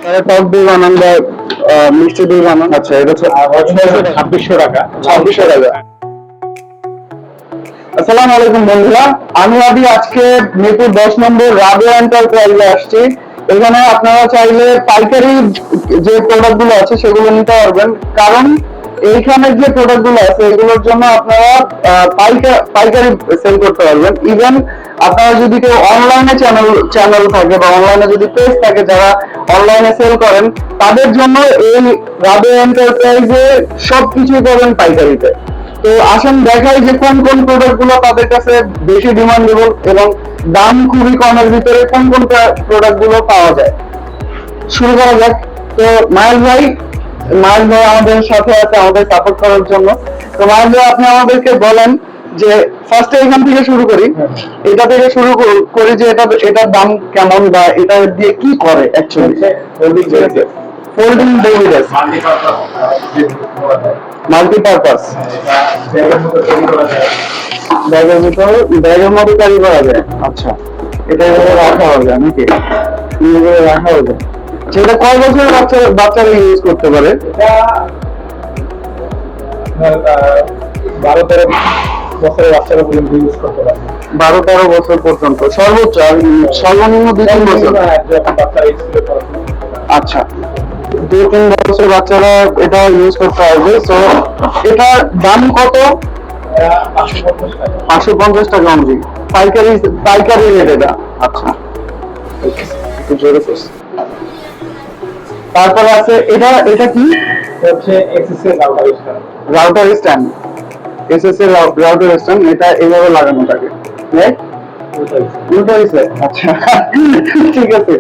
টক দই বানান বা মিষ্টি দই বানান। আচ্ছা, এটা হচ্ছে 2600 টাকা। 2600 টাকা। আসসালামু আলাইকুম বন্ধুরা, আমি আদি আজকে মিরপুর 10 নম্বর রাবিয়া এন্টারপ্রাইজে আসছি। এখানে আপনারা চাইলে পাইকারি যে প্রোডাক্ট গুলো আছে সেগুলো নিতে পারবেন, কারণ এইখানে যে প্রোডাক্ট গুলো আছে এগুলোর জন্য আপনারা পাইকারি সেল করতে পারবেন। ইভেন আপনারা যদি কেউ অনলাইনে চ্যানেল থাকে বা অনলাইনে যদি পেজ থাকে যারা অনলাইনে সেল করেন, তাদের জন্য এই রাবিয়া এন্টারপ্রাইজে সবকিছু পাবেন পাইকারিতে। তো আসুন দেখাই যে কোন কোন প্রোডাক্ট গুলো তাদের কাছে বেশি ডিমান্ডেবল এবং দাম খুবই কমের ভিতরে কোন কোন প্রোডাক্ট গুলো পাওয়া যায়। শুরু করা যাক। তো মাইল ভাই আমাদের সাথে আছে আমাদের সাপোর্ট করার জন্য। তো মাইল ভাই, আপনি আমাদেরকে বলেন যে ফার্স্টে এখান থেকে শুরু করি, এটা থেকে শুরু করি যে এটার দাম কেমন বা এটা দিয়ে কি করে actually. Folding baby dress, multipurpose, ব্যাগের মতো ক্যারি করা যায়। আচ্ছা, এটা এভাবে রাখা হবে নাকি? এভাবে রাখা হবে। সেটা কয় বছরের বাচ্চারা ইউজ করতে পারে? 12-13 বছরের বাচ্চারা পর্যন্ত ইউজ করতে পারে। 12-13 বছর পর্যন্ত সর্বোচ্চ, আর সর্বনিম্ন 2-3 বছর। আচ্ছা, 2-3 বছর বাচ্চারা এটা ইউজ করতে পারবে। তো এটার দাম কত? 550 টাকা অনলি, পাইকারি রেট এটা। আচ্ছা, তারপরে আছে এটা কি? হচ্ছে XSL router stand. SSL router stand, এটা এইভাবে লাগানো থাকে, রাইট? উল্টো হইছে। আচ্ছা, ঠিক আছে,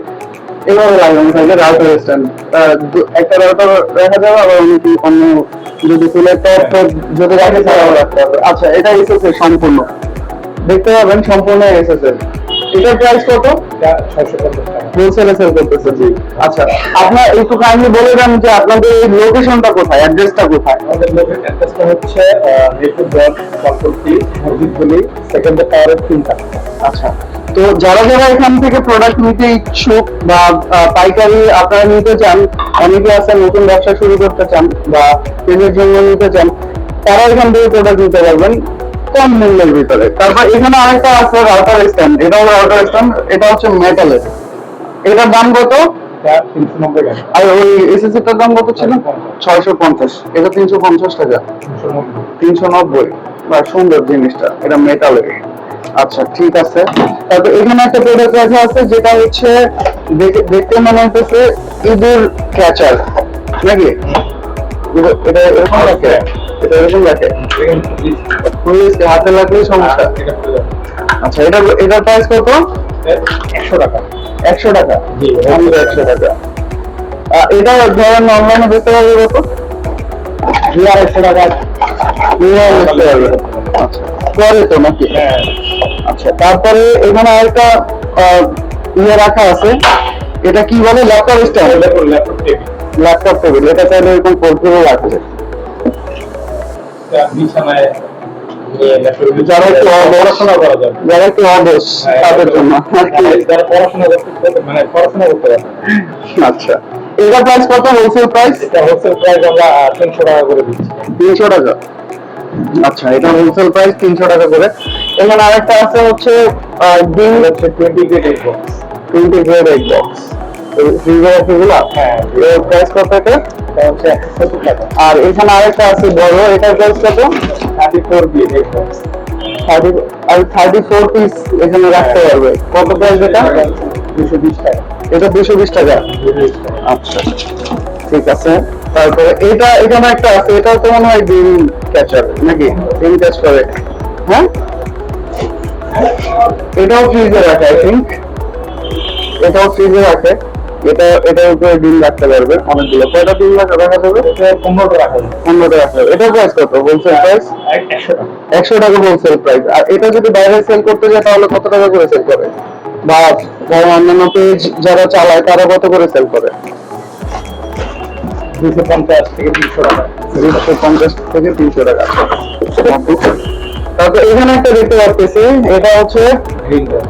এভাবে লাগানো থাকে রাউটার স্ট্যান্ড। একটা রাউটার রাখা যাবে, আবার অন্য যদি সিলেক্ট যদি রাখে তাহলে রাখতে হবে। আচ্ছা, এটা এসএসএল সম্পূর্ণ দেখতে পাবেন, সম্পূর্ণ এসএসএল। এটার প্রাইস কত? 650 টাকা হোলসেলে সেল করতেছে। জি, আচ্ছা, আপনার একটু কাইন্ডলি বলে দেন যে আপনাদের এই লোকেশনটা কোথায়, অ্যাড্রেসটা কোথায়? আমাদের লোকের অ্যাড্রেসটা হচ্ছে মিরপুর 10 কলকাতা মসজিদ গলি, সেকেন্ড টাওয়ারের 3 তলা। আচ্ছা, তো যারা যারা এখান থেকে প্রোডাক্ট নিতে ইচ্ছুক বা পাইকারি আপনারা নিতে চান, অনেকে আছে নতুন ব্যবসা শুরু করতে চান বা পেজের জন্য নিতে চান, তারা এখান থেকে প্রোডাক্ট নিতে পারবেন কম মূল্যের ভিতরে। তারপর এখানে আরেকটা আছে রাউটার স্ট্যান্ড, এটাও রাউটার স্ট্যান্ড, এটা হচ্ছে মেটালের। এটার দাম কত? 390 টাকা। আর ওই এসএসএটার দাম কত ছিল? 650। এটা 350 টাকা, 390। বা সুন্দর জিনিসটা, এটা মেটালের। আচ্ছা, ঠিক আছে। তারপর এখানে একটা প্রোডাক্ট রাখা আছে যেটা হচ্ছে দেখতে মনে হচ্ছে ইঁদুর ক্যাচার নাকি? এটা এরকম রাখে, এটা এরকম রাখে, হাতে লাগলেই সমস্যা। আচ্ছা, এটার প্রাইস কত? 100 টাকা। 100 টাকা? জি, 100 টাকা। এটা ধরেন অনলাইনে বেচতে পারবে কত? 200 টাকা বেচতে পারবে। আচ্ছা, পরে তো নাকি? আচ্ছা, তারপরে এখানে আরেকটা ইয়ে রাখা আছে, এটা কি বলে? Laptop stand, laptop table. এটা চাইলে এরকম পোর্টেবল রাখবে। বিছানায় যারা একটু পড়াশোনা করা যাবে, যারা একটু অবশ তাদের জন্য, যারা পড়াশোনা করতে পারে। আচ্ছা, এটা প্রাইস কত? Wholesale price? এটা হোলসেল প্রাইস আমরা 300 টাকা করে দিচ্ছি। 300 টাকা? আচ্ছা, এটা হোলসেল প্রাইস 300 টাকা করে। এখানে আরেকটা আছে হচ্ছে ডিম, হচ্ছে 20 grade egg box. 20 grade egg box, freezer আছে এগুলা। হ্যাঁ, এর প্রাইস কত? এটা হচ্ছে 170 টাকা। আর এখানে আরেকটা আছে বড়, এটার প্রাইস কত? 34 গ্রেড এগ বক্স। 34 পিস এখানে রাখতে পারবে। কত প্রাইস এটা? 220 টাকা। এটা 220 টাকা? আচ্ছা, ঠিক আছে। তারপরে এটা এখানে একটা আছে, এটাও তো মনে হয় ডিম ক্যাচার নাকি? ডিম ক্যাচ করে, হ্যাঁ? এটাও ফ্রিজে রাখে, আই থিঙ্ক এটাও ফ্রিজে রাখে। এটার উপরে ডিম রাখতে পারবে অনেকগুলো। কয়টা ডিম রাখা যাবে? 15টা রাখা যাবে। 15টা রাখা যাবে। এটার প্রাইস কত? হোলসেল প্রাইস 100 টাকা। 100 টাকা হোলসেল প্রাইস। আর এটা যদি বাইরে সেল করতে যায় তাহলে কত টাকা করে সেল করে? বা অন্যান্য পেজ যারা চালায় তারা কত করে সেল করে? 250 থেকে 300 টাকা। 250 থেকে 300 টাকা। তারপর এখানে একটা দেখতে পাচ্ছি, এটা হচ্ছে গ্রিন ডোর।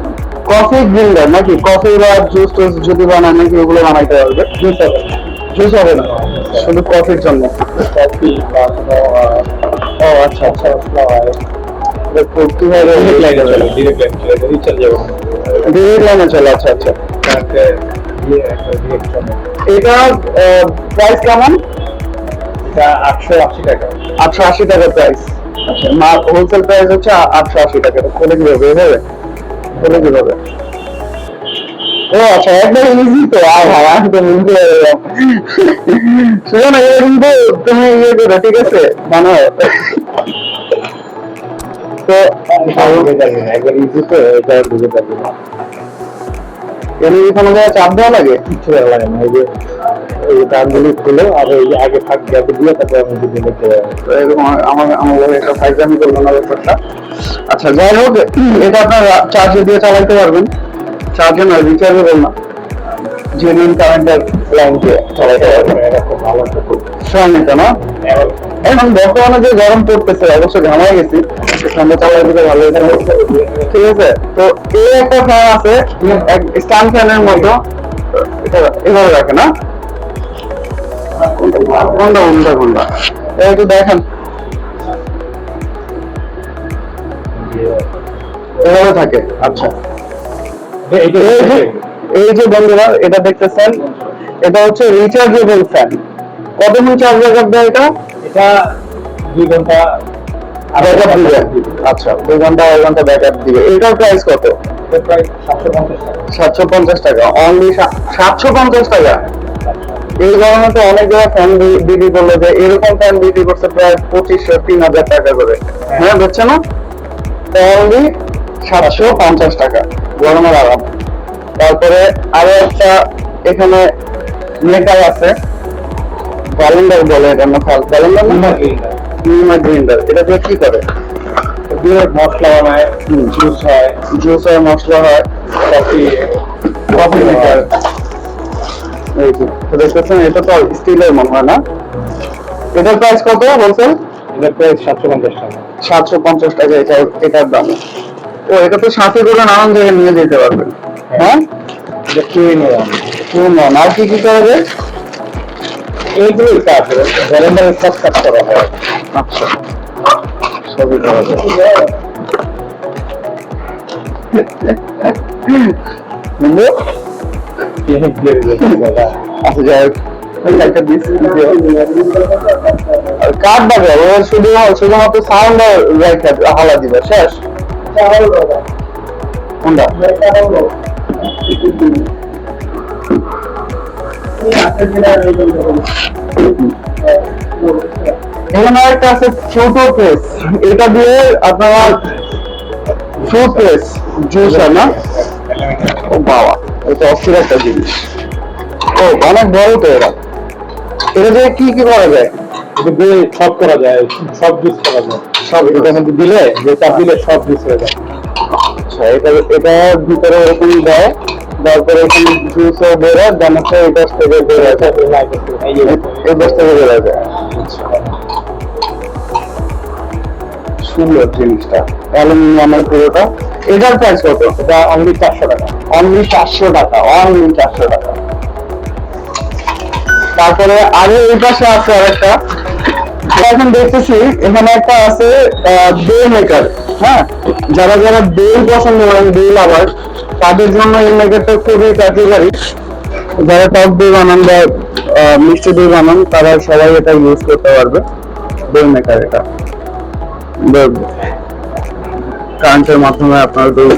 কফি গ্রিন্ডার নাকি? কফি বা জুস টুস যদি বানায় নাকি ওগুলো বানাইতে পারবে? জুস হবে না। জুস হবে না, শুধু কফির জন্য। কফি বা কোনো ও আচ্ছা আচ্ছা, ফ্লাওয়ার কিভাবে লাইনে চলে, ডিরেক্ট লাইন চলে, রিচার্জ যাবে না। ডিরেক্ট লাইনে চলে? আচ্ছা আচ্ছা। তাতে একটা ডিরেক্ট চলে। এটা প্রাইস কেমন? এটা 880 টাকা। 880 টাকা প্রাইস। আচ্ছা, হোলসেল প্রাইস হচ্ছে 880 টাকা। খুলে কিভাবে এভাবে? খুলে কিভাবে? ও আচ্ছা, একদম ইজি তো। ভাই আমি তো বুঝতে পারলাম। শোনো না, এটা কিন্তু তুমি ইয়ে করো, ঠিক আছে? মানে তো একবার ইজি তো, এটা বুঝে পারবে না। এমনি কি কোনো জায়গায় চাপ দেওয়া লাগে? কিচ্ছু ভালো লাগে না। এই টানগুলি খুলে আর এই যে আগে ফাঁক গ্যাপ দিয়ে তারপরে আমি যদি লিখতে পারি। তো এরকম আমার আমার ঘরে একটা ফাইজামি করলো না ব্যাপারটা। আচ্ছা যাই হোক, এটা আপনার চার্জে দিয়ে চালাইতে পারবেন। চার্জে না, রিচার্জেবল না, জেনুইন কারেন্টের লাইন দিয়ে চালাইতে পারবেন। এটা খুব ভালো একটা স্ট্রং এটা না? এখন বর্তমানে যে গরম পড়তেছে, অবশ্য ঘামাই গেছি, ঠান্ডা চালাই দিতে ভালো হয়েছে। ঠিক আছে, তো এই একটা ফ্যান আছে স্ট্যান্ড ফ্যানের মতো, এটা এভাবে রাখে না? কোনটা কোনটা কোনটা একটু দেখেন। এভাবে থাকে। আচ্ছা, এই যে বন্ধুরা এটা দেখতেছেন, এটা হচ্ছে রিচার্জেবল ফ্যান। কতক্ষণ চার্জ ব্যাকআপ দেয় এটা? এটা 2 ঘন্টা ব্যাকআপ দিবে। আচ্ছা, 2 ঘন্টা 1 ঘন্টা ব্যাকআপ দিবে। এটার প্রাইস কত? প্রায় 750 টাকা। 750 টাকা অনলি। 750 টাকা? এই গরমে তো অনেক জায়গায় ফ্যান বিক্রি করলো, যে এরকম ফ্যান বিক্রি করছে প্রায় 2500-3000 টাকা করে। হ্যাঁ, বুঝছে না? অনলি 750 টাকা, গরমের আরাম। তারপরে আরো একটা এখানে মেকার আছে, ক্যালেন্ডার বলে এটা না? ক্যালেন্ডার না, নিউমা গ্রিন্ডার। এটা দিয়ে কি করে? দিয়ে মশলা বানায়, জুস হয়, জুস হয়, মশলা হয়, কফি মেকার। এই যে তো দেখতেছেন, এটা তো স্টিলের মনে হয় না? এটার প্রাইস কত বলছেন? এটার প্রাইস 750 টাকা। 750 টাকা এটার দাম। ও, এটা তো সাথে করে নানান জায়গায় নিয়ে যেতে পারবেন। হ্যাঁ, এটা কিনে নিলাম। শুনুন, আর কি কি করা যায়? এইগুলোই কাজ, ক্যালেন্ডারের সব কাজ করা হয়। আচ্ছা, সবই করা যায়। বুঝলো? আচ্ছা যাই হোক, একটা কাঠ দেবে, শুধুমাত্র সাউন্ড হালা দিবে, শেষ। কোনটা? এখানে একটা আছে ছোট প্রেস, এটা দিয়ে আপনারা ফ্রুট প্রেস জুসার না? ও বাবা, এটা অস্থির একটা জিনিস। ও অনেক বড় তো এটা। এটা দিয়ে কি কি করা যায়? এটা দিয়ে সব করা যায়, সব জুস করা যায়। সব এটার মধ্যে দিলে, যে চাপ দিলে সব জুস হয়ে যায়। আচ্ছা, এটার ভিতরে এরকম দেয়, তারপরে এখানে জুসও বেরোয়, দেন হচ্ছে এই গাছ থেকে বেরোয় যায়, এই গাছ থেকে বেরোয় যায়। সুন্দর জিনিসটা, অ্যালুমিনিয়ামের পুরোটা। এটার প্রাইস কত? এটা অনলি 400 টাকা। অনলি 400 টাকা, অনলি 400 টাকা। তারপরে আরো এই পাশে আছে আরেকটা, এখন দেখতেছি এখানে একটা আছে দই মেকার। হ্যাঁ, যারা যারা দই পছন্দ করেন, দই লাভার, তাদের জন্য এই মেকারটা খুবই কার্যকারী। যারা টক দই বানান বা মিষ্টি দই বানান, তারা সবাই এটা ইউজ করতে পারবে। দই মেকার এটা কারেন্টের মাধ্যমে আপনারা দই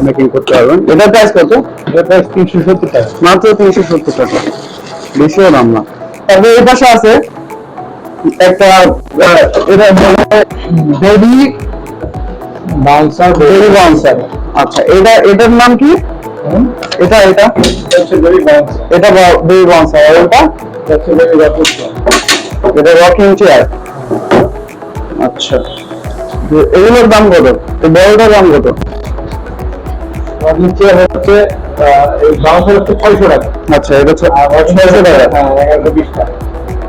মেকিং করতে পারবেন। এটার প্রাইস কত? এটার প্রাইস 370 টাকা। মাত্র 370 টাকা, বেশিও দাম না। তারপরে এই পাশে আছে একটা, এটা বেবি বাউন্সার। আচ্ছা, এটার নাম কি? এটা হচ্ছে বেবি বাউন্সার। এটা বেবি বাউন্সার। আর ওটা হচ্ছে বেবি রকিং চেয়ার। এটা রকিং চেয়ার। আচ্ছা, এগুলোর দাম কত? এই বড়টার দাম কত? রকিং চেয়ার হচ্ছে এই বাউন্সার হচ্ছে 600 টাকা। আচ্ছা, এটা হচ্ছে আর 600 টাকা। হ্যাঁ, 1120 টাকা।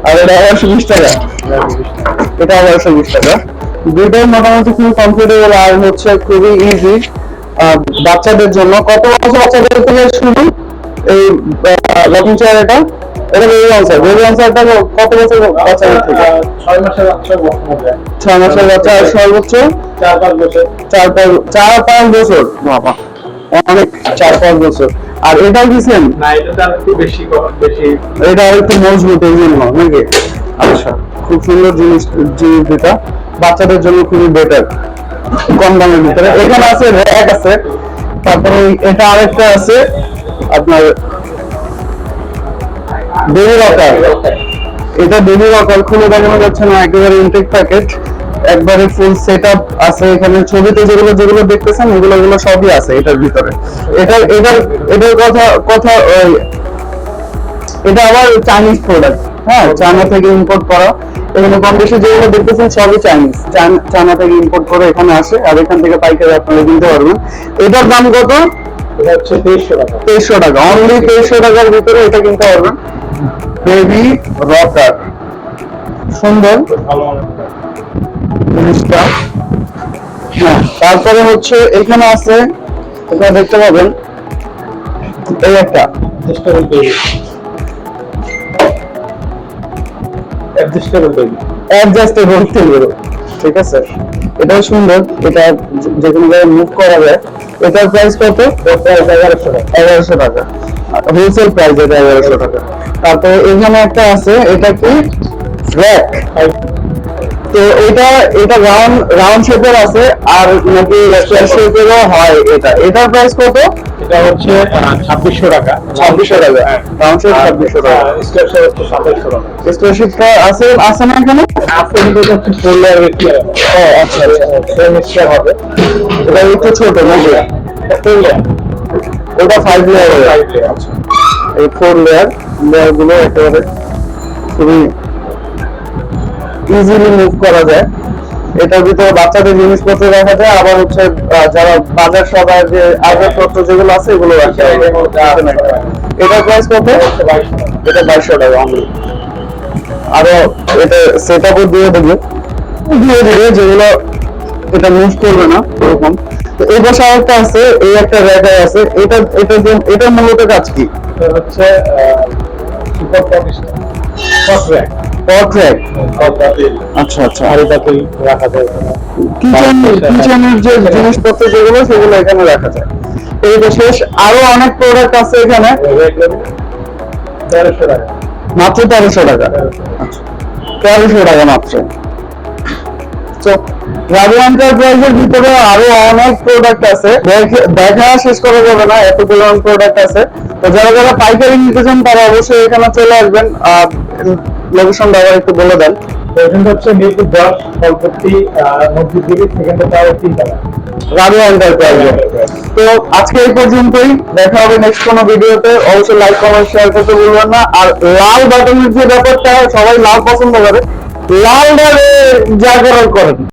আর এটা 1120 টাকা। 1120 টাকা। এটা 1120 টাকা। দুটোই মোটামুটি খুবই কমফোর্টেবল আর হচ্ছে খুবই ইজি। বাচ্চাদের জন্য কত বছর বাচ্চাদের থেকে শুরু এই রকিং চেয়ার এটা বেবি আনসারটা কত বছর বাচ্চাদের থেকে 6 মাসের বাচ্চা বর্তমানে 6 মাসের বাচ্চা আর সর্বোচ্চ 4-5 বছর 4-5 বছর বাবা অনেক 4-5 বছর আর এটাও দিচ্ছেন না, এটা তার একটু বেশি এটা একটু মজবুত এই জন্য নাকি আচ্ছা খুব সুন্দর জিনিস যেটা বাচ্চাদের জন্য খুবই বেটার কম দামের ভিতরে এখানে আছে র‍্যাক আছে তারপরে এটা আরেকটা আছে আপনার বেবি রকার এটা বেবি রকার খুলে দেখানো যাচ্ছে না একেবারে ইনটেক প্যাকেট একবারে ফুল সেটআপ আছে এখানে ছবিতে যেগুলো দেখতেছেন এগুলো সবই আছে এটার ভিতরে এটার কথা এটা আবার চাইনিজ প্রোডাক্ট হ্যাঁ চায়না থেকে ইম্পোর্ট করা এখানে কম বেশি যেগুলো দেখতেছেন সবই চাইনিজ চায়না থেকে ইম্পোর্ট করে এখানে আসে আর এখান থেকে পাইকারি আপনারা কিনতে পারবেন এটার দাম কত এটা হচ্ছে 2300 টাকা অনলি 2300 টাকার ভিতরে এটা কিনতে পারবেন বেবি রকার সুন্দর ভালো জিনিসটা হ্যাঁ তারপরে হচ্ছে এখানে আছে আপনারা দেখতে পাবেন এই একটা অ্যাডজাস্টেবল টেবিল ঠিক আছে এটাও সুন্দর এটা যে কোনো জায়গায় মুভ করা যায় এটার প্রাইস কত 1100 টাকা হোলসেল প্রাইস এটা 1100 টাকা তারপরে এখানে একটা আছে এটা কি র‍্যাক তো এটা রাউন্ড শেপের আছে আর নাকি স্কয়ার শেপেরও হয় এটার প্রাইস কত এটা হচ্ছে 2600 টাকা 2600 টাকা রাউন্ড শেপ 2600 টাকা স্কয়ার শেপ হচ্ছে 2700 টাকা স্কয়ার শেপটা আছে না এখানে আপনি কিন্তু হচ্ছে 4 লেয়ার বেশি ও আচ্ছা সেম স্কয়ার হবে এটা একটু ছোট নাকি 4 লেয়ার ওটা 5 লেয়ার 5 লেয়ার আচ্ছা এই 4 লেয়ার গুলো একেবারে খুবই ইজিলি মুভ করা যায় এটার ভিতরে বাচ্চাদের জিনিসপত্র রাখা যায় আবার হচ্ছে যারা বাজার সদায় যে আসবাবপত্র যেগুলো আছে এগুলো রাখা যায় এটার প্রাইস কত এটা 2200 টাকা অনলি আরো এটা সেটআপও দিয়ে দিবে যেগুলো এটা মুভ করবে না এরকম তো এই পাশে আরেকটা আছে এই একটা র‍্যাক আছে এটা মূলত কাজ কি এটা হচ্ছে সুপার পট র‍্যাক আচ্ছা হাড়িটাকে রাখা যায় কিচেনের যে জিনিসপত্র যেগুলো সেগুলো এখানে রাখা যায় এই তো শেষ আরো অনেক প্রোডাক্ট আছে এখানে 1300 টাকা মাত্র 1300 টাকা আচ্ছা 1300 টাকা মাত্র তো রাবি এন্টারপ্রাইজের ভিতরে আরো অনেক প্রোডাক্ট আছে দেখা শেষ করা যাবে না এত পরিমাণ প্রোডাক্ট আছে তো যারা পাইকারি নিতে চান তারা অবশ্যই এখানে চলে আসবেন আর লোকেশনটা আবার একটু বলে দেন এখানটা হচ্ছে মিরপুর 10 ফলপট্টি মসজিদ গলি সেকেন্ড টাওয়ার 3 তলা রাবি এন্টারপ্রাইজ তো আজকে এই পর্যন্তই দেখা হবে নেক্সট কোনো ভিডিওতে অবশ্যই লাইক কমেন্ট শেয়ার করতে ভুলবেন না আর লাল বাটনের যে ব্যাপারটা সবাই লাল পছন্দ করে লালটা যা করার করেন